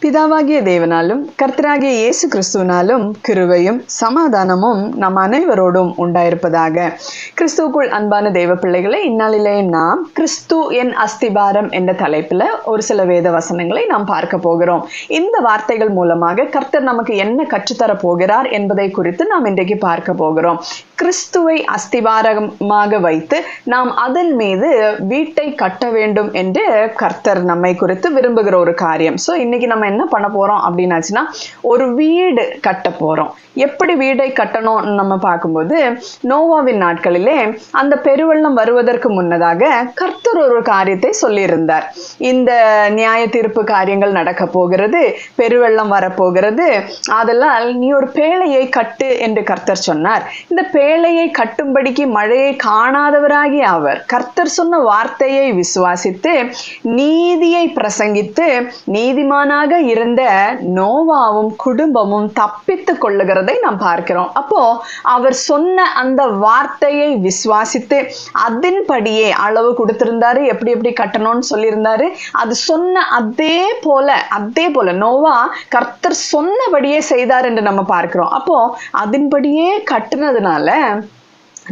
பிதாவாகிய தேவனாலும் கர்த்தராகிய இயேசு கிறிஸ்துவினாலும் கிருபையும் சமாதானமும் நம் அனைவரோடும் உண்டாயிருப்பதாக. கிறிஸ்துவுக்குள் அன்பான தேவ பிள்ளைகளை, இந்நாளிலே நாம் கிறிஸ்து என் அஸ்திபாரம் என்ற தலைப்பில் ஒரு சில வேத வசனங்களை நாம் பார்க்க போகிறோம். இந்த வார்த்தைகள் மூலமாக கர்த்தர் நமக்கு என்ன கற்றுத்தர போகிறார் என்பதை குறித்து நாம் இன்றைக்கு பார்க்க போகிறோம். கிறிஸ்துவை அஸ்திபாரமாக வைத்து நாம் அதன் மீது வீட்டை கட்ட வேண்டும் என்று கர்த்தர் நம்மை குறித்து விரும்புகிற ஒரு காரியம். ஸோ இன்னைக்கு நம்ம என்ன பண்ண போறோம் அப்படின்னாச்சுன்னா, ஒரு வீடு கட்ட போறோம். எப்படி வீடை கட்டணும் நம்ம பார்க்கும்போது, நோவாவின் நாட்களிலே அந்த பெருவெள்ளம் வருவதற்கு முன்னதாக கர்த்தர் ஒரு காரியத்தை சொல்லியிருந்தார். இந்த நியாய தீர்ப்பு காரியங்கள் நடக்க போகிறது, பெருவெள்ளம் வரப்போகிறது, அதெல்லாம் நீ ஒரு பேழையை கட்டு என்று கர்த்தர் சொன்னார். இந்த பேழையை கட்டும்படிக்கு மழையை காணாதவராகிய அவர் கர்த்தர் சொன்ன வார்த்தையை விசுவாசித்து நீதியை பிரசங்கித்து நீதிமானாக இருந்த நோவாவும் குடும்பமும் தப்பித்துக் கொள்ளுகிறதை நாம் பார்க்கிறோம். அப்போ அவர் சொன்ன அந்த வார்த்தையை விசுவாசித்து அதன்படியே அளவு கொடுத்திருந்தாரு, எப்படி எப்படி கட்டணும்னு சொல்லியிருந்தாரு. அது சொன்ன அதே போல நோவா கர்த்தர் சொன்னபடியே செய்தார் என்று நம்ம பார்க்கிறோம். அப்போ அதன்படியே கட்டுனதுனால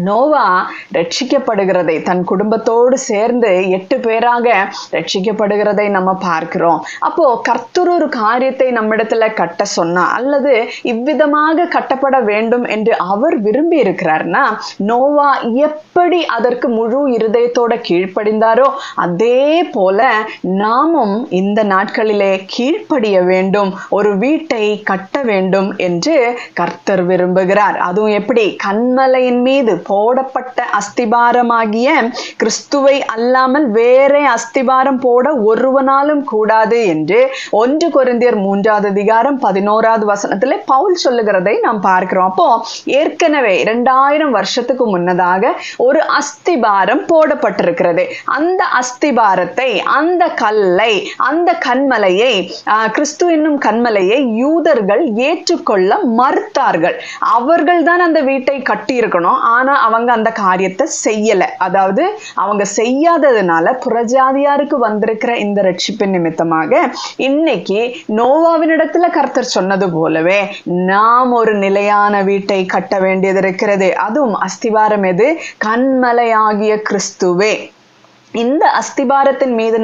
நோவா ரட்சிக்கப்படுகிறதை, தன் குடும்பத்தோடு சேர்ந்து 8 பேராக ரட்சிக்கப்படுகிறதை நம்ம பார்க்கிறோம். அப்போ கர்த்தர் ஒரு காரியத்தை நம்மிடத்துல கட்ட சொன்னா, அல்லது இவ்விதமாக கட்டப்பட வேண்டும் என்று அவர் விரும்பி இருக்கிறார்னா, நோவா எப்படி அதற்கு முழு இருதயத்தோட கீழ்ப்படிந்தாரோ அதே போல நாமும் இந்த நாட்களிலே கீழ்ப்படிய வேண்டும், ஒரு வீட்டை கட்ட வேண்டும் என்று கர்த்தர் விரும்புகிறார். அதுவும் எப்படி? கன்மலையின் மீது போடப்பட்ட அஸ்திபாரமாகிய கிறிஸ்துவை அல்லாமல் வேற அஸ்திபாரம் போட ஒருவனாலும் கூடாது என்று 1 கொரிந்தியர் 3:11 பவுல் சொல்லுகிறதை நாம் பார்க்கிறோம். அப்போ ஏற்கனவே 2000 வருஷத்துக்கு முன்னதாக ஒரு அஸ்திபாரம் போடப்பட்டிருக்கிறது. அந்த அஸ்திபாரத்தை, அந்த கல்லை, அந்த கன்மலையை, கிறிஸ்து என்னும் கன்மலையை யூதர்கள் ஏற்றுக்கொள்ள மறுத்தார்கள். அவர்கள் தான் அந்த வீட்டை கட்டி இருக்கணும். ஆனா அவங்க அந்த காரியத்தை செய்யல. அதாவது அவங்க செய்யாததுனால புறஜாதியாருக்கு வந்திருக்கிற இந்த ரட்சிப்பின் நிமித்தமாக இன்னைக்கு நோவாவினிடத்துல கர்த்தர் சொன்னது போலவே நாம் ஒரு நிலையான வீட்டை கட்ட வேண்டியது இருக்கிறது. அதுவும் அஸ்திபாரம் எது? கன்மலையாகிய கிறிஸ்துவே. இந்த அஸ்திபாரத்தின் மீது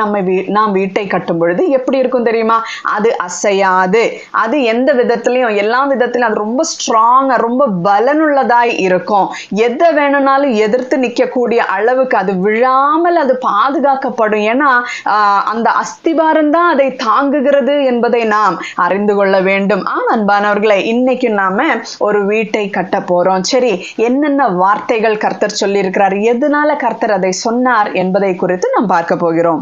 நாம் வீட்டை கட்டும் பொழுது எப்படி இருக்கும் தெரியுமா? அது அசையாது. அது எந்த விதத்திலையும், எல்லா விதத்திலும் அது ரொம்ப ஸ்ட்ராங்கா, ரொம்ப பலனுள்ளதாய் இருக்கும். எதை வேணும்னாலும் எதிர்த்து நிற்கக்கூடிய அளவுக்கு அது விழாமல் அது பாதுகாக்கப்படும். ஏன்னா அந்த அஸ்திபாரம் தான் அதை தாங்குகிறது என்பதை நாம் அறிந்து கொள்ள வேண்டும். அன்பானவர்களே, இன்னைக்கு நாம ஒரு வீட்டை கட்ட போறோம். சரி, என்னென்ன வார்த்தைகள் கர்த்தர் சொல்லி இருக்கிறார், எதனால கர்த்தர் அதை சொன்னார் என்பதை குறித்து நாம் பார்க்க போகிறோம்.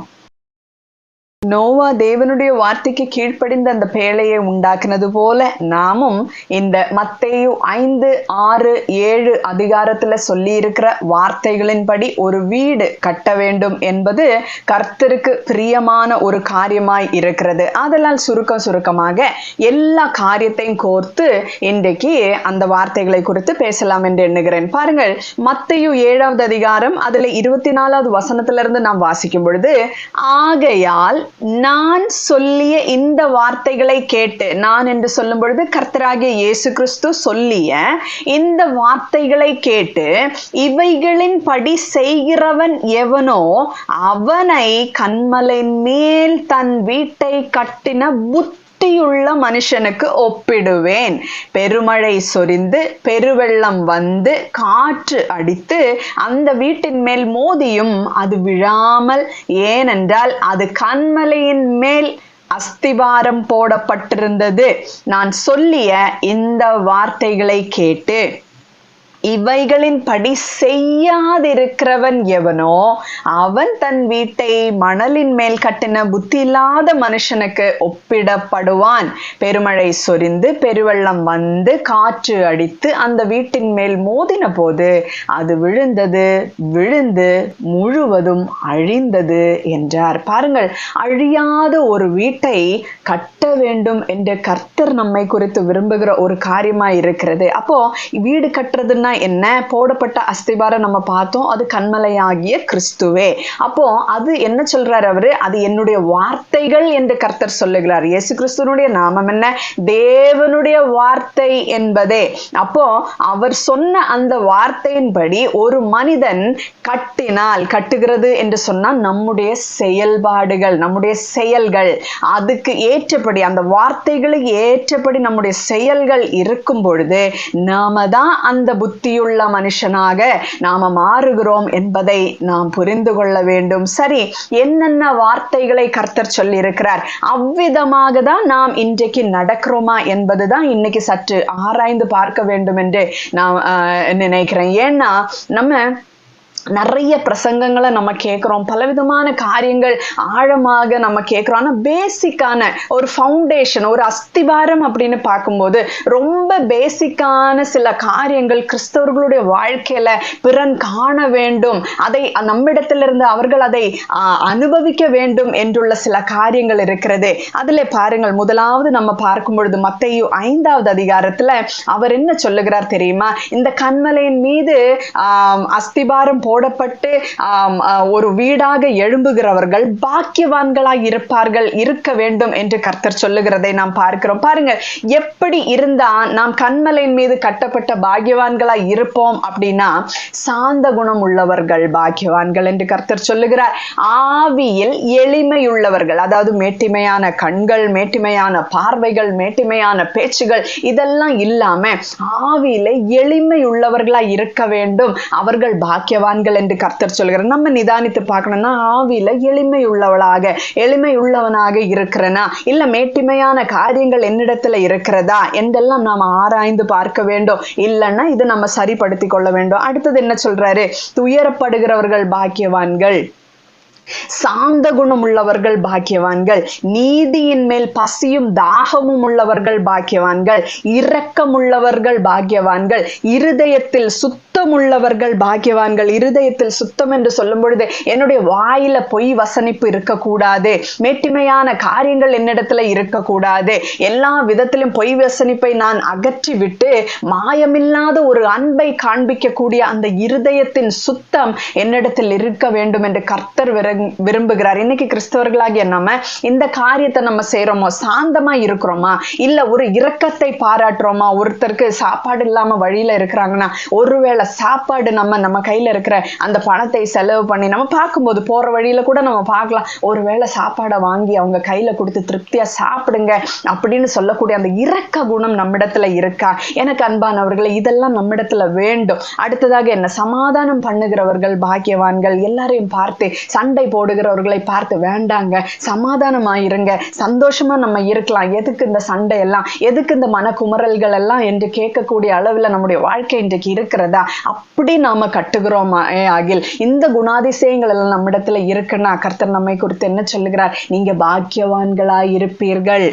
நோவா தேவனுடைய வார்த்தைக்கு கீழ்ப்படிந்த அந்த பேழையை உண்டாக்குனது போல நாமும் இந்த மத்தேயு 5, 6, 7 அதிகாரத்துல சொல்லி இருக்கிற வார்த்தைகளின்படி ஒரு வீடு கட்ட வேண்டும் என்பது கர்த்தருக்கு பிரியமான ஒரு காரியமாய் இருக்கிறது. அதனால் சுருக்கமாக எல்லா காரியத்தையும் கோர்த்து இன்றைக்கு அந்த வார்த்தைகளை குறித்து பேசலாம் என்று எண்ணுகிறேன். பாருங்கள், மத்தேயு 7வது அதிகாரம் அதுல 24வது வசனத்திலிருந்து நாம் வாசிக்கும் பொழுது, ஆகையால் நான் சொல்லிய இந்த வார்த்தைகளை கேட்டு, நான் என்று சொல்லும் பொழுது கர்த்தராகிய இயேசு கிறிஸ்து சொல்லிய இந்த வார்த்தைகளை கேட்டு இவைகளின் படி செய்கிறவன் எவனோ அவனை கன்மலையின் மேல் தன் வீட்டை கட்டின புத்தியுள்ள மனுஷனுக்கு ஒப்பிடுவேன். பெருமழை சொரிந்து பெருவெள்ளம் வந்து காற்று அடித்து அந்த வீட்டின் மேல் மோதியும் அது விழாமல், ஏனென்றால் அது கன்மலையின் மேல் அஸ்திபாரம் போடப்பட்டிருந்தது. நான் சொல்லிய இந்த வார்த்தைகளை கேட்டு இவைகளின் படி செய்யாதிருக்கிறவன் எவனோ அவன் தன் வீட்டை மணலின் மேல் கட்டின புத்தி இல்லாத மனுஷனுக்கு ஒப்பிடப்படுவான். பெருமழை சொரிந்து பெருவெள்ளம் வந்து காற்று அடித்து அந்த வீட்டின் மேல் மோதின போது அது விழுந்து முழுவதும் அழிந்தது என்றார். பாருங்கள், அழியாத ஒரு வீட்டை கட்ட வேண்டும் என்று கர்த்தர் நம்மை குறித்து விரும்புகிற ஒரு காரியமாய் இருக்கிறது. அப்போ வீடு கட்டுறதுன்னா அஸ்திபாரம்னா என்ன? போடப்பட்ட அஸ்திபாரம் நம்ம பார்த்தோம், அது கன்மலையாகிய கிறிஸ்துவே. அப்போ அது என்ன சொல்றாரு அவரு? அது என்னுடைய வார்த்தைகள் என்று கர்த்தர் சொல்லுகிறார். இயேசு கிறிஸ்துவனுடைய நாமம் என்ன? தேவனுடைய வார்த்தை என்பதே. அப்போ அவர் சொன்ன அந்த வார்த்தையின்படி ஒரு மனிதன் கட்டினால், கட்டுகிறது என்று சொன்னால் நம்முடைய செயல்பாடுகள், நம்முடைய செயல்கள், அதுக்கு ஏற்றபடி, அந்த வார்த்தைகளுக்கு ஏற்றபடி நம்முடைய செயல்கள் இருக்கும் பொழுது நாம தான் அந்த புத்தியுள்ள மனுஷனாக நாம மாறுகிறோம் என்பதை நாம் புரிந்து கொள்ள வேண்டும். சரி, என்னென்ன வார்த்தைகளை கர்த்தர் சொல்லி இருக்கிறார், அவ்விதமாக தான் நாம் இன்றைக்கு நடக்கிறோமா என்பதுதான் இன்னைக்கு சற்று ஆராய்ந்து பார்க்க வேண்டும் என்று நான் நினைக்கிறேன். ஏன்னா நம்ம நிறைய பிரசங்கங்களை நம்ம கேட்கிறோம், பலவிதமான காரியங்கள் ஆழமாக நம்ம கேட்கிறோம். ஆனா பேசிக்கான ஒரு ஃபவுண்டேஷன், ஒரு அஸ்திபாரம் அப்படின்னு பார்க்கும்போது ரொம்ப பேசிக்கான சில காரியங்கள் கிறிஸ்தவர்களுடைய வாழ்க்கையில பிறன் காண வேண்டும், அதை நம்மிடத்திலிருந்து அவர்கள் அதை அனுபவிக்க வேண்டும் என்றுள்ள சில காரியங்கள் இருக்கிறது. அதுல பாருங்கள், முதலாவது நம்ம பார்க்கும் பொழுது மத்தேயு 5வது அதிகாரத்துல அவர் என்ன சொல்லுகிறார் தெரியுமா? இந்த கன்மலையின் மீது அஸ்திபாரம் போடப்பட்டு ஒரு வீடாக எழும்புகிறவர்கள் பாக்கியவான்களாய் இருக்க வேண்டும் என்று கர்த்தர் சொல்லுகிறதை நாம் பார்க்கிறோம். பாருங்க, எப்படி இருந்தா நாம் கன்மலையின் மீது கட்டப்பட்ட பாக்கியவான்களாய் இருப்போம் அப்படின்னா, சாந்த குணம் உள்ளவர்கள் பாக்கியவான்கள் என்று கர்த்தர் சொல்லுகிறார். ஆவியில் எளிமையுள்ளவர்கள், அதாவது மேட்டிமையான கண்கள், மேட்டிமையான பார்வைகள், மேட்டிமையான பேச்சுகள் இதெல்லாம் இல்லாம ஆவியில எளிமை உள்ளவர்களாய் இருக்க வேண்டும், அவர்கள் பாக்கியவான்கள் என்று கர்த்தர் சொல்கிறார். நம்ம நிதானித்து பார்க்கணும்னா, ஆவியில எளிமை உள்ளவனாக இருக்கிறனா, இல்ல மேட்டிமையான காரியங்கள் என்னிடத்துல இருக்கிறதா என்றெல்லாம் நாம் ஆராய்ந்து பார்க்க வேண்டும். இல்லைன்னா இது நம்ம சரிப்படுத்திக் கொள்ள வேண்டும். அடுத்தது என்ன சொல்றாரு? துயரப்படுகிறவர்கள் பாக்கியவான்கள், சாந்த குணம் உள்ளவர்கள் பாக்கியவான்கள், நீதியின் மேல் பசியும் தாகமும் உள்ளவர்கள் பாக்கியவான்கள், இரக்கம் உள்ளவர்கள் பாக்கியவான்கள், இருதயத்தில் சுத்தம் உள்ளவர்கள் பாக்கியவான்கள். இருதயத்தில் சுத்தம் என்று சொல்லும் பொழுது என்னுடைய வாயில பொய் வசனிப்பு இருக்கக்கூடாது, மேட்டிமையான காரியங்கள் என்னிடத்துல இருக்கக்கூடாது, எல்லா விதத்திலும் பொய் வசனிப்பை நான் அகற்றி விட்டு மாயமில்லாத ஒரு அன்பை காண்பிக்கக்கூடிய அந்த இருதயத்தின் சுத்தம் என்னிடத்தில் இருக்க வேண்டும் என்று கர்த்தர் விரும்புகிறார். இன்னைக்கு கிறிஸ்தவர்களாகிய நம்ம இந்த காரியத்தை நம்ம செய்யறோமோ? சாந்தமா இருக்கிறோமா? இல்ல ஒரு இரக்கத்தை பாராட்டுறோமா? ஒருத்தருக்கு சாப்பாடு இல்லாம வழியில இருக்கிறாங்கன்னா, ஒருவேளை சாப்பாடு நம்ம கையில இருக்கிற அந்த பணத்தை செலவு பண்ணி நம்ம பார்க்கும்போது போற வழியில கூட நம்ம பார்க்கலாம், ஒருவேளை சாப்பாடை வாங்கி அவங்க கையில கொடுத்து திருப்தியா சாப்பிடுங்க அப்படின்னு சொல்லக்கூடிய அந்த இரக்க குணம் நம்மிடத்துல இருக்கா? எனக்கு அன்பானவர்களை, இதெல்லாம் நம்மிடத்துல வேண்டும். அடுத்ததாக என்ன? சமாதானம் பண்ணுகிறவர்கள் பாக்கியவான்கள். எல்லாரையும் பார்த்து சண்டை போடுகிறவர்களை பார்த்து வேண்டாங்க, சமாதானமாயிருங்க, சந்தோஷமா நம்ம இருக்கலாம், எதுக்கு இந்த சண்டை எல்லாம், எதுக்கு இந்த மனக்குமரல்கள் எல்லாம் என்று கேட்கக்கூடிய அளவுல நம்முடைய வாழ்க்கை இன்றைக்கு இருக்கிறதா? அப்படி நாம கட்டுகிறோமா? ஆகில் இந்த குணாதிசயங்கள் எல்லாம் நம்மிடத்துல இருக்குன்னா கர்த்தர் நம்மை குறித்து என்ன சொல்லுகிறார்? நீங்க பாக்கியவான்களாய் இருப்பீர்கள்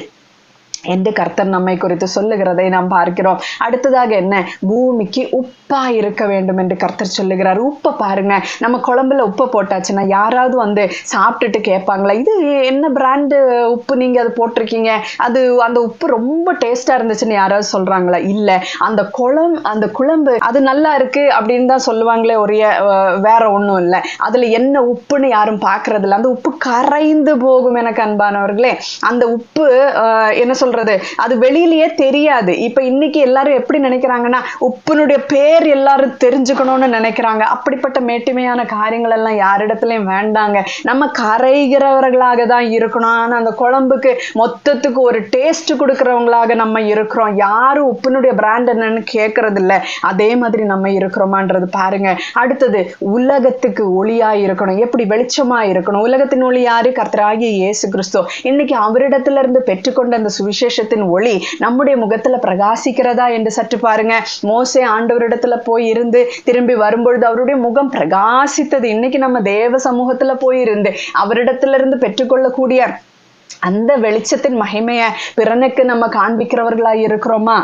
என்று கர்த்தர் நம்மை குறித்து சொல்லுகிறதை நாம் பார்க்கிறோம். அடுத்ததாக என்ன? பூமிக்கு உப்பா இருக்க வேண்டும் என்று கர்த்தர் சொல்லுகிறார். உப்பை பாருங்க, நம்ம குழம்புல உப்பை போட்டாச்சுன்னா யாராவது வந்து சாப்பிட்டுட்டு கேட்பாங்களா, இது என்ன பிராண்டு உப்பு நீங்க அது போட்டிருக்கீங்க, அது அந்த உப்பு ரொம்ப டேஸ்டா இருந்துச்சுன்னு யாராவது சொல்றாங்களா? இல்ல, அந்த குழம்பு அது நல்லா இருக்கு அப்படின்னு தான் சொல்லுவாங்களே ஒரே, வேற ஒண்ணும் இல்லை. அதுல என்ன உப்புன்னு யாரும் பாக்குறது இல்லை. அந்த உப்பு கரைந்து போகும். எனக்கு அன்பானவர்களே, அந்த உப்பு என்ன சொல்றது, அது வெளியிலேயே தெரியாது. இப்ப இன்னைக்கு எல்லாரும் எப்படி நினைக்கிறாங்கன்னா, உப்பினுடைய பேர் எல்லாரும் தெரிஞ்சுக்கணும்னு நினைக்கிறாங்க. அப்படிப்பட்ட மேட்டிமையான காரியங்கள் எல்லாம் யாரிடத்துலயும் வேண்டாங்க. நம்ம கரைகிறவர்களாக தான் இருக்கணும். ஆனா அந்த குழம்புக்கு மொத்தத்துக்கு ஒரு டேஸ்ட் கொடுக்கறவங்களாக நம்ம இருக்கிறோம். யாரும் உப்பினுடைய பிராண்ட் என்னன்னு கேட்கறது இல்லை. அதே மாதிரி நம்ம இருக்கிறோமான்றது பாருங்க. அடுத்தது, உலகத்துக்கு ஒளியா இருக்கணும். எப்படி? வெளிச்சமா இருக்கணும். உலகத்தின் ஒளி யாரு? கர்த்தராகிய இயேசு கிறிஸ்து. இன்னைக்கு அவரிடத்துல இருந்து பெற்றுக்கொண்ட அந்த சுவிசேஷத்தின் ஒளி நம்முடைய முகத்துல பிரகாசிக்கிறதா என்று சற்று பாருங்க. மோசே ஆண்டவரிடத்துல போய் இருந்து திரும்பி வரும்பொழுது அவருடைய முகம் பிரகாசித்தது. இன்னைக்கு நம்ம தேவ சமூகத்துல போய் இருந்து அவரிடத்துல இருந்து பெற்றுக்கொள்ளக்கூடிய அந்த வெளிச்சத்தின் மகிமைய பிறனுக்கு நம்ம காண்பிக்கிறவர்களாய் இருக்கிறோமா?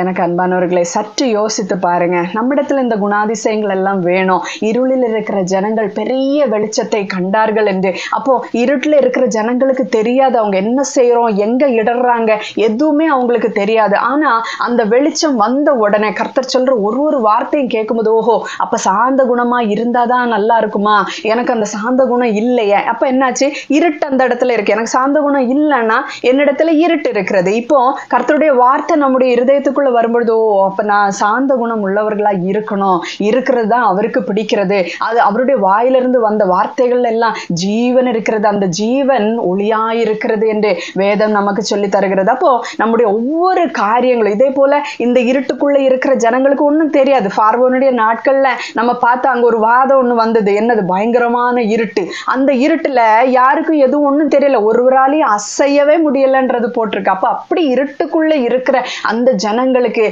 எனக்கு அன்பானவர்களை சற்று யோசித்து பாருங்க. நம்மிடத்துல இந்த குணாதிசயங்கள் எல்லாம் வேணும். இருளில் இருக்கிற ஜனங்கள் பெரிய வெளிச்சத்தை கண்டார்கள் என்று. அப்போ இருட்டில் இருக்கிற ஜனங்களுக்கு தெரியாது அவங்க என்ன செய்யறோம், எங்க இடறாங்க, எதுவுமே அவங்களுக்கு தெரியாது. ஆனா அந்த வெளிச்சம் வந்த உடனே கர்த்தர் சொல்ற ஒரு வார்த்தையும் கேட்கும்போது, ஓஹோ அப்ப சாந்த குணமா இருந்தாதான் நல்லா இருக்குமா, எனக்கு அந்த சாந்த குணம் இல்லையே, அப்ப என்னாச்சு, இருட்டு அந்த இடத்துல இருக்கு. எனக்கு சாந்த குணம் இல்லைன்னா என்னிடத்துல இருட்டு இருக்கிறது. இப்போ கர்த்தருடைய வார்த்தை நம்முடைய இருதயத்துக்குள்ள வரும்பொழுது, அப்ப நான் சாந்த குணம் உள்ளவர்களா இருக்கணும், இருக்கிறது தான் அவருக்கு பிடிக்கிறது. அது அவருடைய வாயிலிருந்து வந்த வார்த்தைகள் எல்லாம் ஜீவன் இருக்கிறது, அந்த ஜீவன் ஒளியாயிருக்கிறது என்று வேதம் நமக்கு சொல்லி தருகிறது. அப்போ நம்முடைய ஒவ்வொரு காரியங்களும் இதே போல இந்த இருட்டுக்குள்ள இருக்கிற ஜனங்களுக்கு ஒண்ணும் தெரியாது. பார்வோனுடைய நாட்கள்ல நம்ம பார்த்து அங்க ஒரு வாதம் ஒண்ணு வந்தது. என்னது, பயங்கரமான இருட்டு. அந்த இருட்டுல யாருக்கும் எதுவும் ஒண்ணும் தெரியல, ஒருவராலையும் அசையவே முடியலன்றது போட்டிருக்கு. அப்ப அப்படி இருட்டுக்குள்ள இருக்கிற அந்த ஜனங்களுக்கு,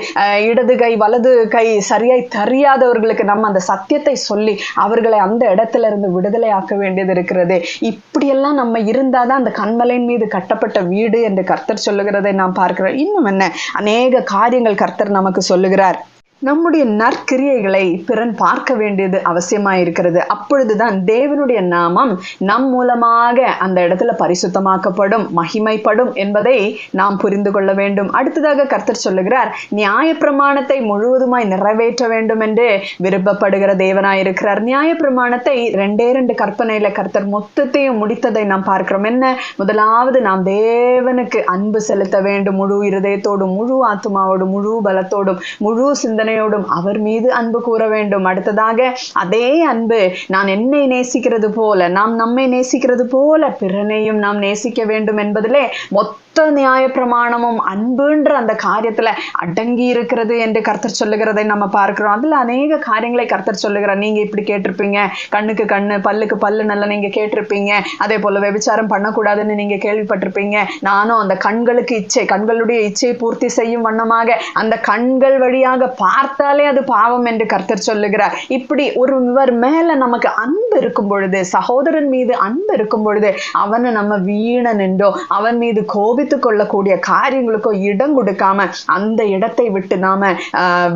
இடது கை வலது கை சரியாய் தெரியாதவர்களுக்கு நம்ம அந்த சத்தியத்தை சொல்லி அவர்களை அந்த இடத்துல இருந்து விடுதலை ஆக்க வேண்டியது இருக்கிறது. இப்படியெல்லாம் நம்ம இருந்தாதான் அந்த கன்மலையின் மீது கட்டப்பட்ட வீடு என்று கர்த்தர் சொல்லுகிறதை நாம் பார்க்கிறோம். இன்னும் என்ன அநேக காரியங்கள் கர்த்தர் நமக்கு சொல்லுகிறார். நம்முடைய நற்கிரியைகளை பிறன் பார்க்க வேண்டியது அவசியமாயிருக்கிறது. அப்பொழுதுதான் தேவனுடைய நாமம் நம் மூலமாக அந்த இடத்துல பரிசுத்தமாக்கப்படும், மகிமைப்படும் என்பதை நாம் புரிந்து கொள்ள வேண்டும். அடுத்ததாக கர்த்தர் சொல்லுகிறார், நியாயப்பிரமாணத்தை முழுவதுமாய் நிறைவேற்ற வேண்டும் என்று விருப்பப்படுகிற தேவனாயிருக்கிறார். நியாயப்பிரமாணத்தை 2 கற்பனையில கர்த்தர் மொத்தத்தையும் முடித்ததை நாம் பார்க்கிறோம். என்ன, முதலாவது நாம் தேவனுக்கு அன்பு செலுத்த வேண்டும், முழு இருதயத்தோடும், முழு ஆத்மாவோடும், முழு பலத்தோடும், முழு சிந்தனை அவர் மீது அன்பு கூற வேண்டும். அடுத்ததாக அதே அன்பு, நான் என்னை நேசிக்கிறது போல, நாம் நம்மை நேசிக்கிறது போல பிறனையும் நாம் நேசிக்க வேண்டும் என்பதிலே மொத்த நியாய பிரமாணமும் அன்புன்ற அந்த காரியத்துல அடங்கி இருக்கிறது என்று கர்த்தர் சொல்லுகிறதை நம்ம பார்க்கிறோம். அதுல அநேக காரியங்களை கர்த்தர் சொல்லுகிறார். நீங்க இப்படி கேட்டிருப்பீங்க, கண்ணுக்கு கண்ணு பல்லுக்கு பல்லு நல்லா நீங்க கேட்டிருப்பீங்க. அதே போல விபச்சாரம் பண்ணக்கூடாதுன்னு நீங்க கேள்விப்பட்டிருப்பீங்க. நானும் அந்த கண்களுக்கு இச்சை, கண்களுடைய இச்சையை பூர்த்தி செய்யும் வண்ணமாக அந்த கண்கள் வழியாக பார்த்தாலே அது பாவம் என்று கர்த்தர் சொல்லுகிறார். இப்படி ஒருவர் மேல நமக்கு அன்பு இருக்கும் பொழுது, சகோதரன் மீது அன்பு இருக்கும் பொழுது, அவனை நம்ம வீணன் என்றோ அவன் மீது கோபித்துக் கொள்ளக்கூடிய காரியங்களுக்கோ இடம் கொடுக்காம அந்த இடத்தை விட்டு நாம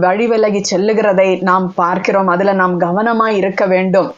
வழி விலகி செல்லுகிறதை நாம் பார்க்கிறோம். அதுல நாம் கவனமாய் இருக்க வேண்டும்.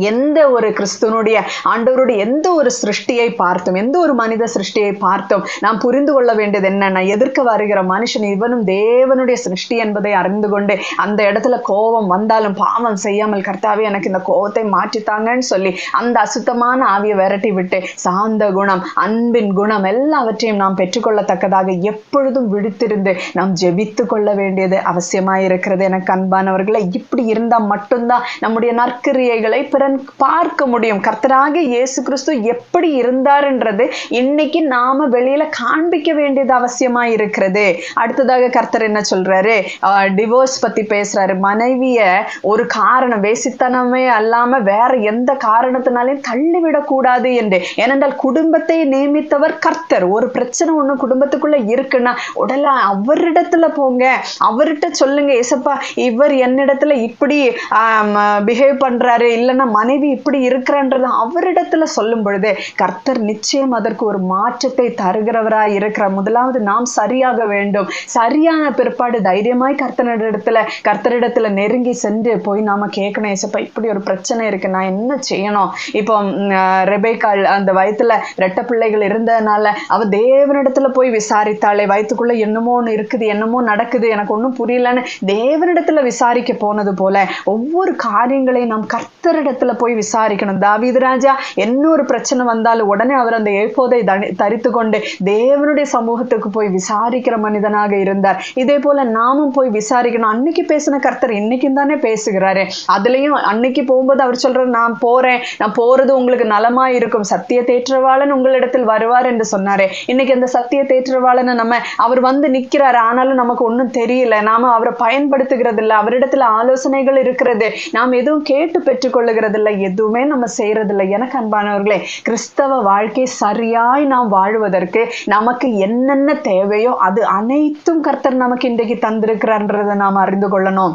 எந்த ஒரு கிறிஸ்துவனுடைய ஆண்டவருடைய எந்த ஒரு சிருஷ்டியை பார்த்தும், எந்த ஒரு மனித சிருஷ்டியை பார்த்தும் நாம் புரிந்து கொள்ள வேண்டியது என்னன்னா, எதிர்க்க வருகிற மனுஷன் இவனும் தேவனுடைய சிருஷ்டி என்பதை அறிந்து கொண்டு அந்த இடத்துல கோபம் வந்தாலும் பாவம் செய்யாமல், கர்த்தாவே எனக்கு இந்த கோபத்தை மாற்றித்தாங்கன்னு சொல்லி அந்த அசுத்தமான ஆவியை விரட்டி விட்டு சாந்த குணம், அன்பின் குணம் எல்லாவற்றையும் நாம் பெற்றுக்கொள்ளத்தக்கதாக எப்பொழுதும் விழித்திருந்து நாம் ஜெபித்து கொள்ள வேண்டியது அவசியமாயிருக்கிறது. எனக்கு அன்பானவர்களை, இப்படி இருந்தா மட்டும்தான் நம்முடைய நற்கிரியைகளை பிறன் பார்க்க முடியும். கர்த்தராகிய இயேசு கிறிஸ்து எப்படி இருந்தார்ன்றது இன்னைக்கு நாம வெளியில காண்பிக்க வேண்டியது அவசியமா இருக்கிறது. அடுத்ததாக கர்த்தர் என்ன சொல்றாரு, டிவோர்ஸ் பத்தி பேசுறாரு. மனைவிய ஒரு காரணம், வேசித்தனமே அல்லாம வேற எந்த காரணத்தினாலையும் தள்ளிவிடக் கூடாது என்று. ஏனென்றால் குடும்பத்தை நியமித்தவர் கர்த்தர். ஒரு பிரச்சனை ஒண்ணு குடும்பத்துக்குள்ள இருக்குன்னா உடனே அவரிடத்துல போங்க, அவர்கிட்ட சொல்லுங்க, ஏசப்பா இவர் என்னிடத்துல இப்படி பிஹேவ் பண்றாரு, இல்லைன்னா மனைவி இப்படி இருக்கிறன்றது அவரிடத்துல சொல்லும் பொழுது கர்த்தர் நிச்சயம் அதற்கு ஒரு மாற்றத்தை தருகிறவராய் இருக்கிறார். முதலாவது நாம் சரியாக வேண்டும். சரியான பிற்பாடு தைரியமாய் கர்த்தரிடத்துல நெருங்கி சென்று போய் நாம கேட்கணும், ஏசப்பா இப்படி ஒரு பிரச்சனை இருக்கு, நான் என்ன செய்யணும். இப்போ ரெபேக்காள் அந்த வயித்துல ரெட்ட பிள்ளைகள் இருந்ததுனால அவ தேவனிடத்துல போய் விசாரித்தாளே, வயிற்றுக்குள்ள என்னமோ ஒண்ணு இருக்குது, என்னமோ நடக்குது, எனக்கு ஒண்ணும் புரியலன்னு தேவனிடத்துல விசாரிக்க போனது போல ஒவ்வொரு காரியங்களையும் நாம் கர்த்தரிடத்துல போய் விசாரிக்கணும். தாவீது ராஜா என்ன ஒரு பிரச்சனை வந்தாலும் உடனே அவர் அந்த ஏபோதை தரித்து கொண்டு தேவனுடைய சமூகத்துக்கு போய் விசாரிக்கிற மனிதனாக இருந்தார். இதே போல நாமும் போய் விசாரிக்கணும். அன்னைக்கு பேசின கர்த்தர் இன்னைக்கும் தானே பேசுகிறாரு. அதுலயும் அன்னைக்கு போகும்போது அவர் சொல்றாரு, நான் போறேன், நான் போறது உங்களுக்கு நலமா இருக்கும், சத்திய தேற்றவாளன் உங்களிடத்தில் வருவார் என்று சொன்னாரே. இன்னைக்கு அந்த சத்திய தேற்றவாளனை நம்ம அவர் வந்து நிக்கிறாரு, ஆனாலும் நமக்கு ஒன்றும் தெரியல, நாம அவரை பயன்படுத்துகிறது இல்லை, அவரிடத்துல ஆலோசனைகள் இருக்கிறது, நாம் எதுவும் கேட்டு பெற்றுக்கொள்ளுகிறது இல்லை, எதுவுமே நம்ம செய்யறதில்லை. எனக்கு அன்பானவர்களே, கிறிஸ்தவ வாழ்க்கை சரியாய் நாம் வாழ்வதற்கு நமக்கு என்னென்ன தேவையோ அது அனைத்தும் கர்த்தர் நமக்கு இன்றைக்கு தந்திருக்கிறார்ன்றதை நாம் அறிந்து கொள்ளணும்.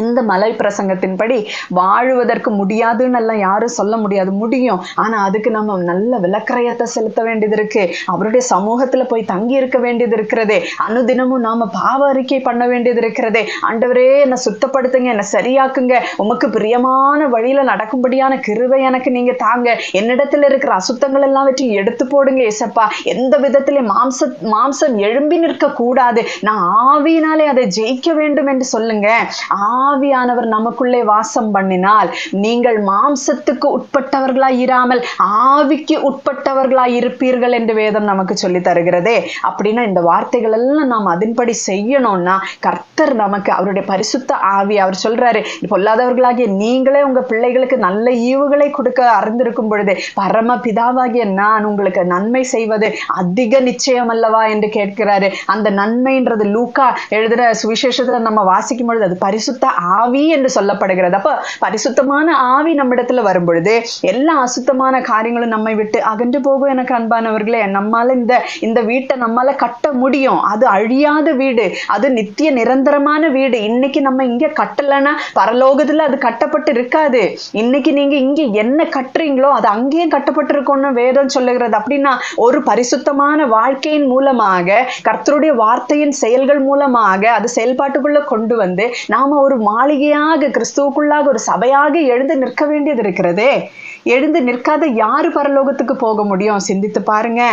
இந்த மலை பிரசங்கத்தின்படி வாழுவதற்கு முடியாதுன்னு எல்லாம் யாரும் சொல்ல முடியாது, முடியும். ஆனா அதுக்கு நம்ம நல்ல விலக்கிரயத்தை செலுத்த வேண்டியது இருக்கு. அவருடைய சமூகத்துல போய் தங்கி இருக்க வேண்டியது இருக்கிறது. அனுதினமும் நாம பாவ அறிக்கை பண்ண வேண்டியது இருக்கிறது. ஆண்டவரே, என்னை சுத்தப்படுத்துங்க, என்னை சரியாக்குங்க, உமக்கு பிரியமான வழியில நடக்கும்படியான கிருபை எனக்கு நீங்க தாங்க, என்னிடத்துல இருக்கிற அசுத்தங்கள் எல்லாவற்றையும் எடுத்து போடுங்க ஏசப்பா. எந்த விதத்திலே மாம்சம் எழும்பி நிற்க கூடாது, நான் ஆவியினாலே அதை ஜெயிக்க வேண்டும் என்று சொல்லுங்க. ஆவியானவர் நமக்குள்ளே வாசம் பண்ணினால் நீங்கள் மாம்சத்துக்கு உட்பட்டவர்களாய் இராமல் ஆவிக்கு உட்பட்டவர்களாய் இருப்பீர்கள் என்று வேதம் நமக்கு சொல்லி தருகிறதே. அப்படின்னா இந்த வார்த்தைகள் எல்லாம் நாம் அதன்படி செய்யணும்னா கர்த்தர் நமக்கு அவருடைய பரிசுத்த ஆவி, அவர் சொல்றாரு, பொல்லாதவர்களாகிய நீங்களே உங்க பிள்ளைகளுக்கு நல்ல ஈவுகளை கொடுக்க அறிந்திருக்கும் பொழுது பரம பிதாவாகிய நான் உங்களுக்கு நன்மை செய்வது அதிக நிச்சயம் அல்லவா என்று கேட்கிறாரு. அந்த நன்மைன்றது லூக்கா எழுதுற சுவிசேஷத்துல நம்ம வாசிக்கும் பொழுது அது பரிசுத்த ஆவி என்று சொல்லப்படுகிறது. அப்ப பரிசுத்தமான ஆவி நம்மிடத்துல வரும் பொழுது எல்லா அசுத்தமான காரியங்களும் நம்மை விட்டு அகன்று போகும். எனக்கு அன்பானவர்களே, நம்மால இந்த வீட்டை நம்மால கட்ட முடியும். அது அழியாத வீடு, அது நித்திய நிரந்தரமான வீடு. இன்னைக்கு நம்ம இங்க கட்டலைன்னா பரலோகத்துல அது கட்டப்பட்டு இருக்காது. இன்னைக்கு நீங்க இங்க என்ன கட்டுறீங்களோ அது அங்கேயும் கட்டப்பட்டு இருக்கும்னு வேதம் சொல்லுகிறது. அப்படின்னா ஒரு பரிசுத்தமான வாழ்க்கையின் மூலமாக, கர்த்தருடைய வார்த்தையின் செயல்கள் மூலமாக அது செயல்பாட்டுக்குள்ள கொண்டு வந்து நாம ஒரு மாளிகையாக, கிறிஸ்துவுக்குள்ளாக ஒரு சபையாக எழுந்து நிற்க வேண்டியது இருக்கிறதே. எழுந்து நிற்காத யாரு பரலோகத்துக்கு போக முடியும்? சிந்தித்து பாருங்க.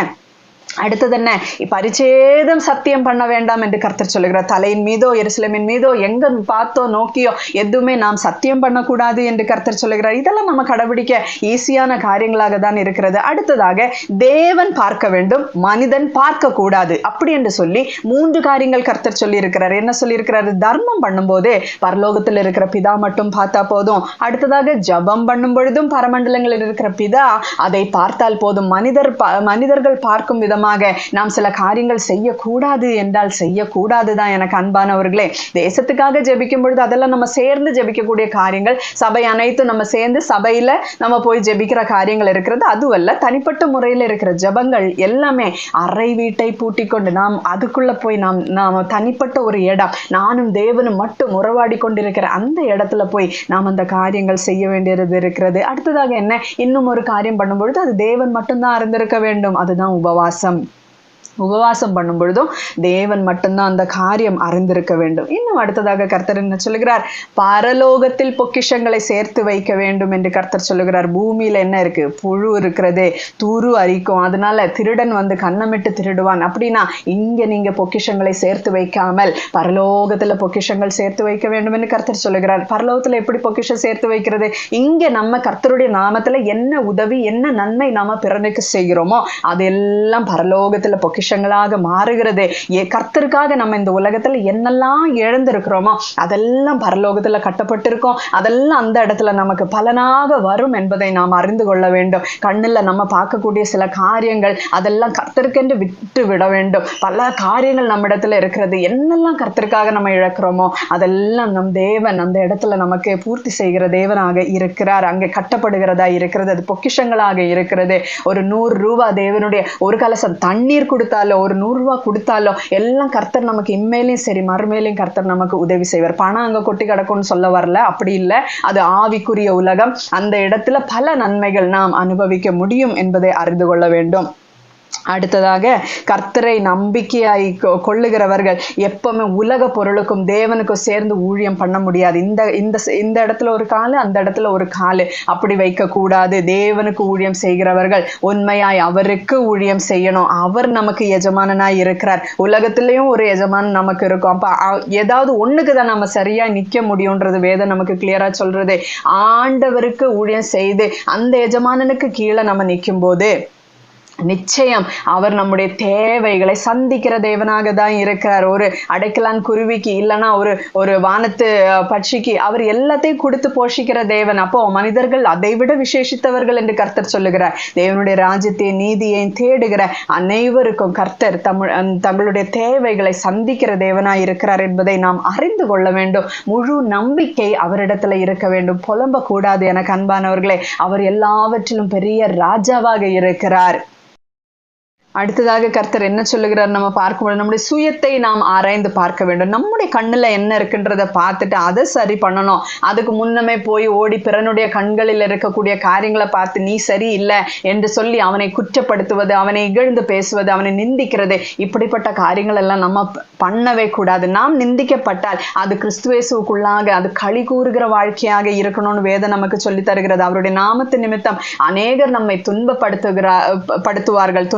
அடுத்தது என்ன? பரிச்சேதம் சத்தியம் பண்ண வேண்டாம் என்று கர்த்தர் சொல்லுகிறார். தலையின் மீதோ எருசலேமின் மீதோ எங்க பார்த்தோ நோக்கியோ எதுவுமே நாம் சத்தியம் பண்ணக்கூடாது என்று கர்த்தர் சொல்லுகிறார். இதெல்லாம் நம்ம கடைபிடிக்க ஈஸியான காரியங்களாக தான் இருக்கிறது. அடுத்ததாக தேவன் பார்க்க வேண்டும், மனிதன் பார்க்க கூடாது அப்படி என்று சொல்லி 3 காரியங்கள் கர்த்தர் சொல்லி இருக்கிறார். என்ன சொல்லி இருக்கிறாரு? தர்மம் பண்ணும்போது பரலோகத்தில் இருக்கிற பிதா மட்டும் பார்த்தா போதும். அடுத்ததாக ஜபம் பண்ணும் பொழுதும் பரமண்டலங்களில் இருக்கிற பிதா அதை பார்த்தால் போதும். மனிதர்கள் பார்க்கும் விதம் நாம் சில காரியங்கள் செய்யக்கூடாது என்றால் செய்யக்கூடாதுதான். எனக்கு அன்பானவர்களே, தேசத்துக்காக ஜெபிக்கும் பொழுது அதெல்லாம் நம்ம சேர்ந்து ஜெபிக்கக்கூடிய காரியங்கள். சபை அனைத்தும் நம்ம சேர்ந்து சபையில நம்ம போய் ஜெபிக்கிற காரியங்கள் இருக்கிறது. அதுவல்ல, தனிப்பட்ட முறையில் இருக்கிற ஜெபங்கள் எல்லாமே அறை வீட்டை பூட்டி கொண்டு நாம் அதுக்குள்ள போய் நாம் தனிப்பட்ட ஒரு இடம், நானும் தேவனும் மட்டும் உறவாடி கொண்டிருக்கிற அந்த இடத்துல போய் நாம் அந்த காரியங்கள் செய்ய வேண்டியது இருக்கிறது. அடுத்ததாக என்ன? இன்னும் ஒரு காரியம் பண்ணும்பொழுது அது தேவன் மட்டும்தான் அறிந்திருக்க வேண்டும். அதுதான் உபவாசம். உபவாசம் பண்ணும் பொழுதும் தேவன் மட்டும்தான் அந்த காரியம் அறிந்திருக்க வேண்டும். இன்னும் அடுத்ததாக கர்த்தர் என்ன சொல்லுகிறார்? பரலோகத்தில் பொக்கிஷங்களை சேர்த்து வைக்க வேண்டும் என்று கர்த்தர் சொல்லுகிறார். பூமியில என்ன இருக்கு? புழு இருக்கிறது, துரு அரிக்கும், அதனால திருடன் வந்து கண்ணமிட்டு திருடுவான். அப்படின்னா இங்க நீங்க பொக்கிஷங்களை சேர்த்து வைக்காமல் பரலோகத்துல பொக்கிஷங்கள் சேர்த்து வைக்க வேண்டும் என்று கர்த்தர் சொல்லுகிறார். பரலோகத்துல எப்படி பொக்கிஷம் சேர்த்து வைக்கிறது? இங்க நம்ம கர்த்தருடைய நாமத்துல என்ன உதவி, என்ன நன்மை நாம பிறனுக்கு செய்கிறோமோ அதெல்லாம் பரலோகத்துல பொக்கிஷங்களாக மாறுகிறது. கர்த்தருக்காக நம்ம இந்த உலகத்துல என்னெல்லாம் இழந்திருக்கிறோமோ அதெல்லாம் பரலோகத்துல கட்டப்பட்டிருக்கோம். அதெல்லாம் அந்த இடத்துல நமக்கு பலனாக வரும் என்பதை நாம் அறிந்து கொள்ள வேண்டும். கண்ணுல நம்ம பார்க்கக்கூடிய சில காரியங்கள் அதெல்லாம் கர்த்தருக்கென்று விட்டு விட வேண்டும். பல காரியங்கள் நம்ம இடத்துல இருக்கிறது. என்னெல்லாம் கர்த்தருக்காக நம்ம இழக்கிறோமோ அதெல்லாம் நம் தேவன் அந்த இடத்துல நமக்கு பூர்த்தி செய்கிற தேவனாக இருக்கிறார். அங்கே கட்டப்படுகிறதா இருக்கிறது, அது பொக்கிஷங்களாக இருக்கிறது. ஒரு 100 ரூபாய் தேவனுடைய ஒரு கலசம் தண்ணீர் கொடுத்தாலோ, ஒரு 100 ரூபாய் கொடுத்தாலோ எல்லாம் கர்த்தர் நமக்கு இம்மையிலையும் சரி மறுமையிலையும் கர்த்தர் நமக்கு உதவி செய்வார். பணம் அங்க கொட்டி கிடக்கும்னு சொல்ல வரல, அப்படி இல்லை. அது ஆவிக்குரிய உலகம். அந்த இடத்துல பல நன்மைகள் நாம் அனுபவிக்க முடியும் என்பதை அறிந்து கொள்ள வேண்டும். அடுத்ததாக கர்த்தரை நம்பிக்கையாய் கொள்ளுகிறவர்கள் எப்பவுமே உலக பொருளுக்கும் தேவனுக்கும் சேர்ந்து ஊழியம் பண்ண முடியாது. இந்த இடத்துல ஒரு காலு, அந்த இடத்துல ஒரு காலு அப்படி வைக்க கூடாது. தேவனுக்கு ஊழியம் செய்கிறவர்கள் உண்மையாய் அவருக்கு ஊழியம் செய்யணும். அவர் நமக்கு எஜமானனாய் இருக்கிறார். உலகத்திலையும் ஒரு எஜமான் நமக்கு இருக்கும். அப்ப ஏதாவது ஒண்ணுக்கு தான் நம்ம சரியா நிக்க முடியும்ன்றது வேதம் நமக்கு கிளியரா சொல்றது. ஆண்டவருக்கு ஊழியம் செய்து அந்த எஜமானனுக்கு கீழே நம்ம நிற்கும் போது நிச்சயம் அவர் நம்முடைய தேவைகளை சந்திக்கிற தேவனாக தான் இருக்கிறார். ஒரு அடைக்கலான் குருவிக்கு இல்லைன்னா ஒரு வானத்து பட்சிக்கு அவர் எல்லாத்தையும் கொடுத்து போஷிக்கிற தேவன். அப்போ மனிதர்கள் அதை விட விசேஷித்தவர்கள் என்று கர்த்தர் சொல்லுகிறார். தேவனுடைய ராஜ்யத்தையும் நீதியையும் தேடுகிற அனைவருக்கும் கர்த்தர் தங்களுடைய தேவைகளை சந்திக்கிற தேவனாய் இருக்கிறார் என்பதை நாம் அறிந்து கொள்ள வேண்டும். முழு நம்பிக்கை அவரிடத்துல இருக்க வேண்டும். புலம்ப கூடாது. எனக்கு அன்பானவர்களே, அவர் எல்லாவற்றிலும் பெரிய ராஜாவாக இருக்கிறார். அடுத்ததாக கர்த்தர் என்ன சொல்லுகிறார் நம்ம பார்க்கும்போது, நம்முடைய சுயத்தை நாம் ஆராய்ந்து பார்க்க வேண்டும். நம்முடைய கண்ணுல என்ன இருக்குன்றத பார்த்துட்டு அதை சரி பண்ணணும். அதுக்கு முன்னமே போய் ஓடி பிறனுடைய கண்களில் இருக்கக்கூடிய காரியங்களை பார்த்து நீ சரி இல்லை என்று சொல்லி அவனை குற்றப்படுத்துவது, அவனை இகழ்ந்து பேசுவது, அவனை நிந்திக்கிறது, இப்படிப்பட்ட காரியங்கள் எல்லாம் நம்ம பண்ணவே கூடாது. நாம் நிந்திக்கப்பட்டால் அது கிறிஸ்துவேசுக்குள்ளாக அது களி கூறுகிற வாழ்க்கையாக இருக்கணும்னு வேதம் நமக்கு சொல்லி தருகிறது. அவருடைய நாமத்து நிமித்தம் அநேகர் நம்மை துன்பப்படுத்துவார்கள்.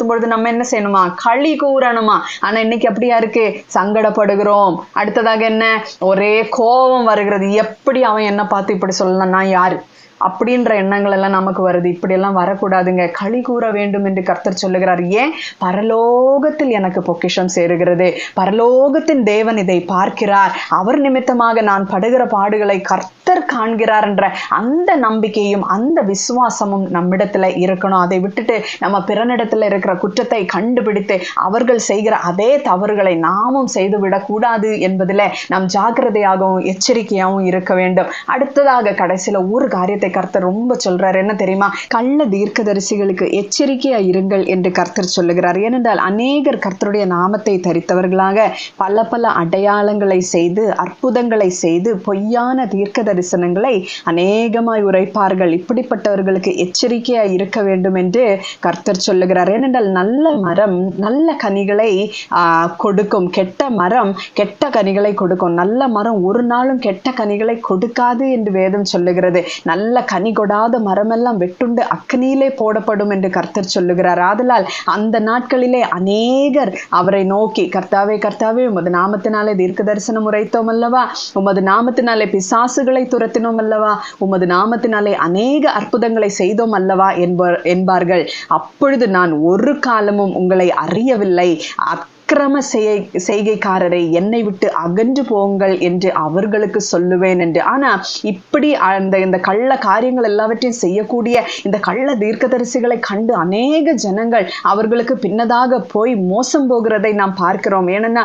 பொழுது நம்ம என்ன செய்யணுமா? களி கூறணுமா? ஆனா இன்னைக்கு அப்படியா இருக்கு? சங்கடப்படுகிறோம். அடுத்ததாக என்ன? ஒரே கோபம் வருகிறது. எப்படி அவன் என்ன பார்த்து இப்படி சொல்லலாம், நான் யாரு அப்படின்ற எண்ணங்கள் எல்லாம் நமக்கு வருது. இப்படி எல்லாம் வரக்கூடாதுங்க. களி கூற வேண்டும் என்று கர்த்தர் சொல்லுகிறார். ஏன்? பரலோகத்தில் எனக்கு பொக்கிஷம் சேருகிறது. பரலோகத்தின் தேவன் இதை பார்க்கிறார். அவர் நிமித்தமாக நான் படுகிற பாடுகளை கர்த்தர் காண்கிறார் என்ற அந்த நம்பிக்கையும் அந்த விசுவாசமும் நம்மிடத்துல இருக்கணும். அதை விட்டுட்டு நம்ம பிறனிடத்துல இருக்கிற குற்றத்தை கண்டுபிடித்து அவர்கள் செய்கிற அதே தவறுகளை நாமும் செய்து விடக்கூடாது என்பதில் நாம் ஜாக்கிரதையாகவும் எச்சரிக்கையாகவும் இருக்க வேண்டும். அடுத்ததாக கடைசியில ஒரு காரியத்தை கர்த்தர் ரொம்ப சொல்றார். என்ன தெரியுமா? கள்ள தீர்க்கதரிசிகளுக்கு எச்சரிக்கையா இருங்கள் என்று கர்த்தர் சொல்லுகிறார். ஏனென்றால் அநேகர் கர்த்தருடைய நாமத்தை தரித்தவர்களாக பல பல அடையாளங்களை செய்து அற்புதங்களை செய்து பொய்யான தீர்க்க தரிசனங்களை அநேகமாய் உரைப்பார்கள். இப்படிப்பட்டவர்களுக்கு எச்சரிக்கையா இருக்க வேண்டும் என்று கர்த்தர் சொல்லுகிறார். ஏனென்றால் நல்ல மரம் நல்ல கனிகளை கொடுக்கும், கெட்ட மரம் கெட்ட கனிகளை கொடுக்கும். நல்ல மரம் ஒரு நாளும் கெட்ட கனிகளை கொடுக்காது என்று வேதம் சொல்லுகிறது. நல்ல கனி கொடாத மரமெல்லாம் வெட்டுண்டு அக்னியிலே போடப்படும் என்று கர்த்தர் சொல்லுகிறார். ஆதலால் அந்த நாட்களிலே அநேகர் அவரை நோக்கி, கர்த்தாவே கர்த்தாவே உமது நாமத்தினாலே தீர்க்க தரிசனம் உரைத்தோம் அல்லவா, உமது நாமத்தினாலே பிசாசுகளை துரத்தினோம் அல்லவா, உமது நாமத்தினாலே அநேக அற்புதங்களை செய்தோம் அல்லவா என்பார்கள். அப்பொழுது நான் ஒரு காலமும் உங்களை அறியவில்லை, அக்கிரம செய்கைக்காரரை என்னை விட்டு அகன்று போங்கள் என்று அவர்களுக்கு சொல்லுவேன் என்று. ஆனா இப்படி இந்த கள்ள காரியங்கள் எல்லாவற்றையும் செய்யக்கூடிய இந்த கள்ள தீர்க்கதரிசிகளை கண்டு அநேக ஜனங்கள் அவர்களுக்கு பின்னதாக போய் மோசம் போகிறதை நாம் பார்க்கிறோம். ஏன்னா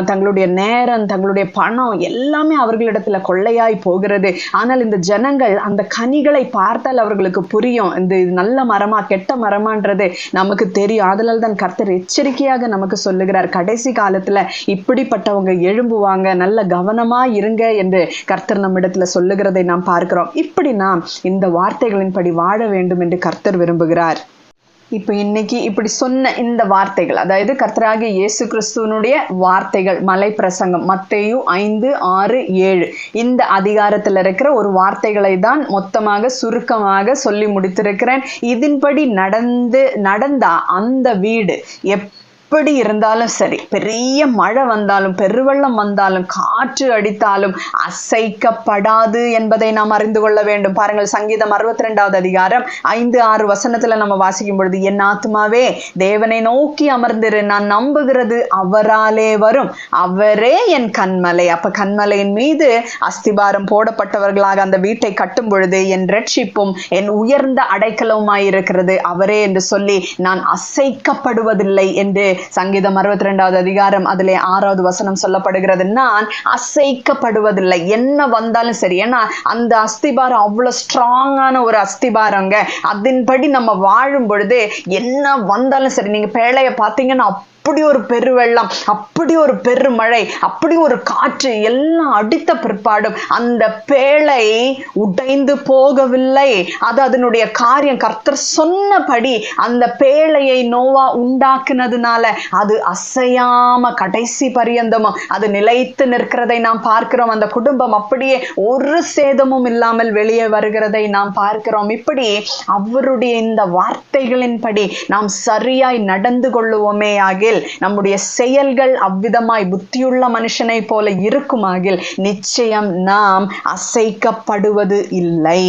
தங்களுடைய நேரம் தங்களுடைய பணம் எல்லாமே அவர்களிடத்துல கொள்ளையாய் போகிறது. ஆனால் இந்த ஜனங்கள் அந்த கனிகளை பார்த்தால் அவர்களுக்கு புரியும், இந்த நல்ல மரமா கெட்ட மரமான்றது நமக்கு தெரியும். அதனால தான் கர்த்தர் எச்சரிக்கையாக நமக்கு சொல்லுகிறார், கடைசி காலத்துல இப்படிப்பட்டவங்க எழும்புவாங்க, நல்ல கவனமா இருங்க என்று கர்த்தர் நம்மிடத்துல சொல்லுகிறதை நாம் பார்க்கிறோம். இப்படி நாம் இந்த வார்த்தைகளின்படி வாழ வேண்டும் என்று கர்த்தர் விரும்புகிறார். இப்ப இன்னைக்கு இப்படி சொன்ன இந்த வார்த்தைகள், அதாவது கர்த்தராகிய இயேசு கிறிஸ்துவனுடைய வார்த்தைகள், மலை பிரசங்கம் மத்தேயு 5, 6, 7 இந்த அதிகாரத்துல இருக்கிற ஒரு வார்த்தைகளை தான் மொத்தமாக சுருக்கமாக சொல்லி முடித்திருக்கிறேன். இதன்படி நடந்தா அந்த வீடு எப்படி இருந்தாலும் சரி, பெரிய மழை வந்தாலும் பெருவெள்ளம் வந்தாலும் காற்று அடித்தாலும் அசைக்கப்படாது என்பதை நாம் அறிந்து கொள்ள வேண்டும். பாருங்கள், சங்கீதம் 62வது அதிகாரம் 5, 6 வசனத்துல நம்ம வாசிக்கும் பொழுது, என் ஆத்துமாவே தேவனை நோக்கி அமர்ந்திரு, நான் நம்புகிறது அவராலே வரும், அவரே என் கன்மலை. அப்ப கன்மலையின் மீது அஸ்திபாரம் போடப்பட்டவர்களாக அந்த வீட்டை கட்டும் பொழுது என் ரட்சிப்பும் என் உயர்ந்த அடைக்கலவுமாயிருக்கிறது அவரே என்று சொல்லி நான் அசைக்கப்படுவதில்லை என்று சங்கீதம் 62வது அதிகாரம் அதிலே 6வது வசனம் சொல்லப்படுகிறது. நான் அசைக்கப்படுவதில்லை, என்ன வந்தாலும் சரி. ஏன்னா அந்த அஸ்திபாரம் அவ்வளவு ஸ்ட்ராங்கான ஒரு அஸ்திபாரங்க. அதன்படி நம்ம வாழும் பொழுது என்ன வந்தாலும் சரி, நீங்க பேழைய பார்த்தீங்கன்னா அப்படி ஒரு பெருவெள்ளம், அப்படி ஒரு பெருமழை, அப்படி ஒரு காற்று எல்லாம் அடித்த பிற்பாடும் அந்த பேழை உடைந்து போகவில்லை. அது அதனுடைய காரியம். கர்த்தர் சொன்னபடி அந்த பேழையை நோவா உண்டாக்குனதுனால அது அசையாம கடைசி பரியந்தமும் அது நிலைத்து நிற்கிறதை நாம் பார்க்கிறோம். அந்த குடும்பம் அப்படியே ஒரு சேதமும் இல்லாமல் வெளியே வருகிறதை நாம் பார்க்கிறோம். இப்படி அவருடைய இந்த வார்த்தைகளின்படி நாம் சரியாய் நடந்து கொள்ளுவோமே ஆகில், நம்முடைய செயல்கள் அவ்விதமாய் புத்தியுள்ள மனுஷனை போல இருக்குமாகில் நிச்சயம் நாம் அசைக்கப்படுவது இல்லை.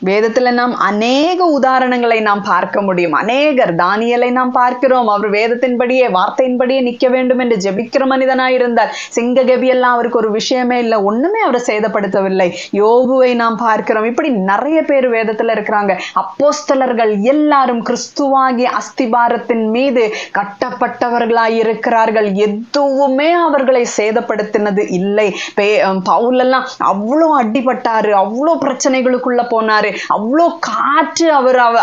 வேதத்துல நாம் அநேக உதாரணங்களை நாம் பார்க்க முடியும். அநேகர், தானியேலை நாம் பார்க்கிறோம், அவர் வேதத்தின்படியே வார்த்தையின்படியே நிற்க வேண்டும் என்று ஜெபிக்கிற மனிதனாயிருந்தார். சிங்க கெபியெல்லாம் அவருக்கு ஒரு விஷயமே இல்லை, ஒண்ணுமே அவரை சேதப்படுத்தவில்லை. யோபுவை நாம் பார்க்கிறோம். இப்படி நிறைய பேர் வேதத்துல இருக்கிறாங்க. அப்போஸ்தலர்கள் எல்லாரும் கிறிஸ்துவாகிய அஸ்திபாரத்தின் மீது கட்டப்பட்டவர்களாய் இருக்கிறார்கள். எதுவுமே அவர்களை சேதப்படுத்தினது இல்லை. பவுல் எல்லாம் அவ்வளோ அடிபட்டாரு, அவ்வளோ பிரச்சனைகளுக்குள்ள போனாரு. அவ்வளோ காற்று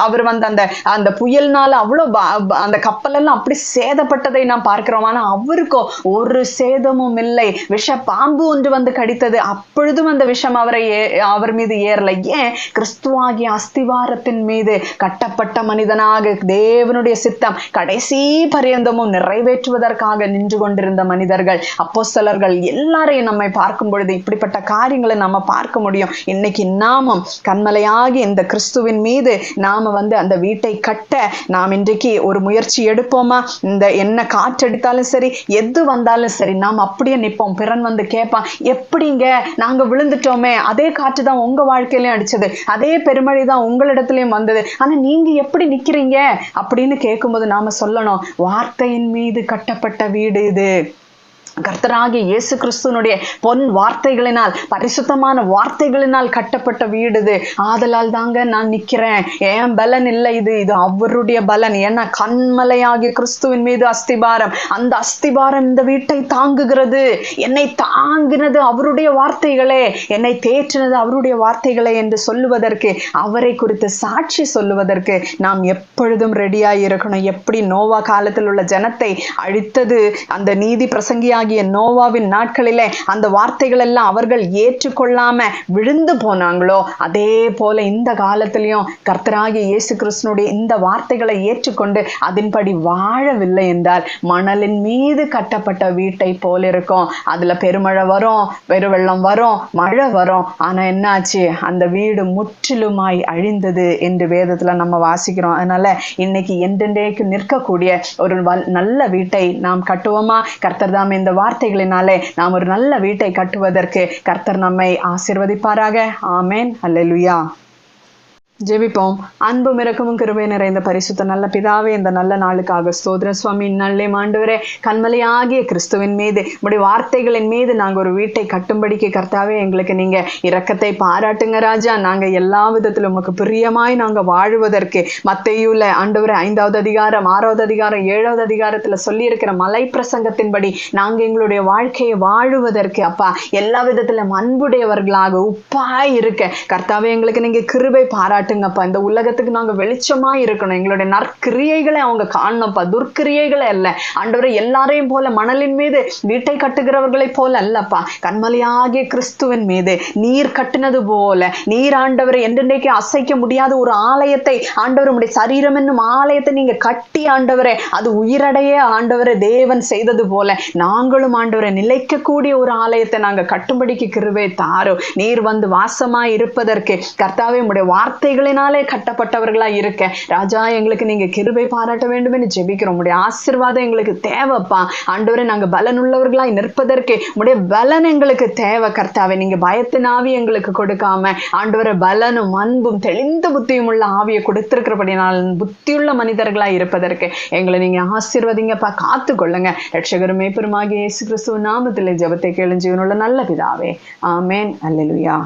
அவர் வந்து அந்த புயல்னால அவ்வளோ அந்த கப்பல் எல்லாம் அப்படி சேதப்பட்டதை நாம் பார்க்கிறோம். ஆனா அவருக்கோ ஒரு சேதமும் இல்லை. விஷ பாம்பு ஒன்று வந்து கடித்தது, அப்பொழுதும் அந்த விஷம் அவர் மீது ஏறல. ஏன்? கிறிஸ்துவாகிய அஸ்திவாரத்தின் மீது கட்டப்பட்ட மனிதனாக தேவனுடைய சித்தம் கடைசி பரியந்தமும் நிறைவேற்றுவதற்காக நின்று கொண்டிருந்த மனிதர்கள், அப்போஸ்தலர்கள் எல்லாரையும் நம்மை பார்க்கும் பொழுது இப்படிப்பட்ட காரியங்களை நம்ம பார்க்க முடியும். இன்னைக்கு நாமும் கண்மலையாகி இந்த கிறிஸ்துவின் மீது நாம வந்து அந்த வீட்டை கட்ட நாம் இன்றைக்கு ஒரு முயற்சி எடுப்போமா? இந்த என்ன காற்றடித்தாலும் சரி, எது வந்தாலும் சரி, நாம் அப்படியே நிற்போம். பிறன் வந்து கேட்பான், எப்படிங்க நாங்க விழுந்துட்டோமே, அதே காற்று தான் உங்க வாழ்க்கையிலயும் அடிச்சது, அதே பெருமழை தான் உங்களிடத்திலயும் வந்தது, ஆனா நீங்க எப்படி நிக்கிறீங்க அப்படின்னு கேட்கும்போது நாம சொல்லணும், வார்த்தையின் மீது கட்டப்பட்ட வீடு இது. கர்த்தராகிய இயேசு கிறிஸ்துனுடைய பொன் வார்த்தைகளினால், பரிசுத்தமான வார்த்தைகளினால் கட்டப்பட்ட வீடு இது. ஆதலால் தாங்க நான் நிக்கிறேன். ஏன் பலன் இல்லை, இது அவருடைய பலன். ஏன்னா கண்மலையாகிய கிறிஸ்துவின் மீது அஸ்திபாரம், அந்த அஸ்திபாரம் இந்த வீட்டை தாங்குகிறது. என்னை தாங்கினது அவருடைய வார்த்தைகளே, என்னை தேற்றினது அவருடைய வார்த்தைகளே என்று சொல்லுவதற்கு, அவரை குறித்து சாட்சி சொல்லுவதற்கு நாம் எப்பொழுதும் ரெடியாய் இருக்கணும். எப்படி நோவா காலத்தில் உள்ள ஜனத்தை அழித்தது அந்த நீதி பிரசங்கியாகிய நோவாவின் நாட்களிலே அந்த வார்த்தைகள் எல்லாம் அவர்கள் ஏற்றுக்கொள்ளாம விழுந்து போனாங்களோ, அதே போல இந்த காலத்திலையும் கர்த்தராகிய இயேசு கிறிஸ்துனுடைய இந்த வார்த்தைகளை ஏற்றுக்கொண்டு அதன்படி வாழவில்லை என்றால் மணலின் மீது கட்டப்பட்ட வீட்டை போல இருக்கும். அதுல பெருமழை வரும், பெருவெள்ளம் வரும், மழை வரும், ஆனா என்னாச்சு? அந்த வீடு முற்றிலுமாய் அழிந்தது என்று வேதத்துல நம்ம வாசிக்கிறோம். அதனால இன்னைக்கு என்றென்றைக்கு நிற்கக்கூடிய ஒரு நல்ல வீட்டை நாம் கட்டுவோமா? கர்த்தர் தாம் இந்த வார்த்தைகளினாலே நாம் ஒரு நல்ல வீட்டை கட்டுவதற்கு கர்த்தர் நம்மை ஆசீர்வதிப்பாராக. ஆமென். அல்லேலூயா. ஜெபிப்போம். அன்பும் இரக்கமும் கிருபை நிறைந்த பரிசுத்த நல்ல பிதாவே, இந்த நல்ல நாளுக்காக ஸ்தோத்திரம் சுவாமி. நல்லே ஆண்டவரே, கண்மலையாகிய கிறிஸ்துவின் மீது உம்முடைய வார்த்தைகளின் மீது நாங்க ஒரு வீட்டை கட்டும்படிக்கு கர்த்தாவே எங்களுக்கு நீங்க இரக்கத்தை பாராட்டுங்க ராஜா. நாங்க எல்லா விதத்திலும் உமக்கு பிரியமாய் நாங்க வாழுவதற்கு மத்தேயுல ஆண்டவரே 5வது அதிகாரம் 6வது அதிகாரம் 7வது அதிகாரத்துல சொல்லி இருக்கிற மலை பிரசங்கத்தின்படி நாங்க எங்களுடைய வாழ்க்கையை வாழுவதற்கு அப்பா எல்லா விதத்திலும் அன்புடையவர்களாக உப்பாய் இருக்க கர்த்தாவே எங்களுக்கு நீங்க கிருபை பாராட்டு. இந்த உலகத்துக்கு நாங்க வெளிச்சமா இருக்கணும். எங்களுடைய நற்கிரியைகளை அவங்க காணணும்ப்பா, துர்க்கிரியைகளை அல்ல ஆண்டவரே. எல்லாரையும் போல மணலின் மீது வீட்டை கட்டுகிறவர்களை போல அல்லப்பா, கண்மலையாகிய கிறிஸ்துவின் மீது நீர் கட்டினது போல நீர் ஆண்டவரை என்றென்றைக்கு அசைக்க முடியாத ஒரு ஆலயத்தை ஆண்டவர் உடைய சரீரம் என்னும் ஆலயத்தை நீங்க கட்டி ஆண்டவரே அது உயிரடைய ஆண்டவரை தேவன் செய்தது போல நாங்களும் ஆண்டவரை நிலைக்கக்கூடிய ஒரு ஆலயத்தை நாங்க கட்டும்படிக்கு கிருபை தாரும். நீர் வந்து வாசமாய் இருப்பதற்கு கர்த்தாவே உடைய வார்த்தைகளினாலே கட்டப்பட்டவர்களா இருக்க ராஜா எங்களுக்கு நீங்க கிருபை பாராட்ட வேண்டும் என்று ஜெபிக்கிறோம். உடைய ஆசீர்வாதம் எங்களுக்கு தேவைப்பா ஆண்டவரே. நாங்க பலனுள்ளவர்களாய் நிற்பதற்கு உடைய பலன் எங்களுக்கு தேவை கர்த்தாவே. நீங்க பயத்தின் ஆவி எங்களுக்கு கொடுக்காம ஆண்டவரை பலனும் அன்பும் தெளிந்த புத்தியும் உள்ள ஆவியை கொடுத்திருக்கிறபடினால் புத்தியுள்ள மனிதர்களாய் இருப்பதற்கு எங்களை நீங்க ஆசீர்வதிங்கப்பா, காத்து கொள்ளுங்க. ரட்சகரும் மேய்ப்பருமாகிய இயேசு கிறிஸ்துவின் நாமத்திலே ஜெபத்தை கேளும் ஜீவனுள்ள நல்ல பிதாவே. ஆமென். அல்லேலூயா.